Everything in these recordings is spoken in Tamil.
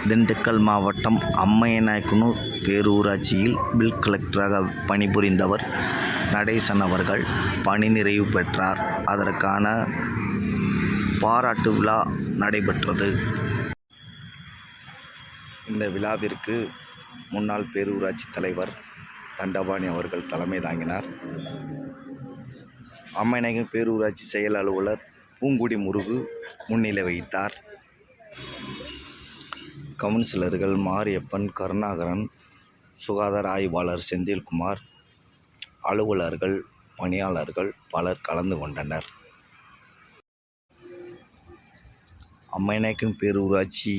திண்டுக்கல் மாவட்டம் அம்மையநாயக்கனூர் பேரூராட்சியில் பில் கலெக்டராக பணிபுரிந்தவர் நடேசன் அவர்கள் பணி நிறைவு பெற்றார். அதற்கான பாராட்டு விழா நடைபெற்றது. இந்த விழாவிற்கு முன்னாள் பேரூராட்சி தலைவர் தண்டபாணி அவர்கள் தலைமை தாங்கினார். அம்மையநாயக்கன் பேரூராட்சி செயல் அலுவலர் பூங்குடி முருகு முன்னிலை வகித்தார். கவுன்சிலர்கள் மாரியப்பன், கருணாகரன், சுகாதார ஆய்வாளர் செந்தில்குமார், அலுவலர்கள், பணியாளர்கள் பலர் கலந்து கொண்டனர். அம்மையநாயக்கன் பேரூராட்சி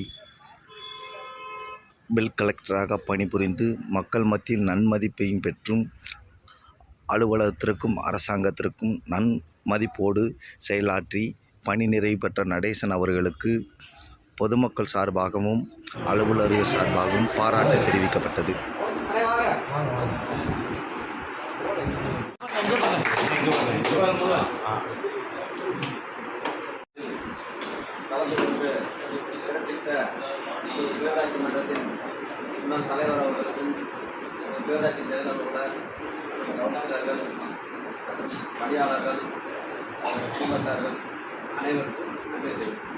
பில் கலெக்டராக பணிபுரிந்து மக்கள் மத்தியில் நன்மதிப்பையும் பெற்றும் அலுவலகத்திற்கும் அரசாங்கத்திற்கும் நன்மதிப்போடு செயலாற்றி பணி நிறைவு பெற்ற நடேசன் அவர்களுக்கு பொதுமக்கள் சார்பாகவும் அலுவலர்கள் சார்பாகவும் பாராட்டு தெரிவிக்கப்பட்டது. பேரூராட்சி மன்றத்தின் முன்னாள் தலைவர் அவர்களுக்கும் பேரூராட்சி செயல் அலுவலர், கவுன்சிலர்கள், பணியாளர்கள், குடும்பத்தார்கள் அனைவருக்கும் நன்றி தெரிவிக்கிறேன்.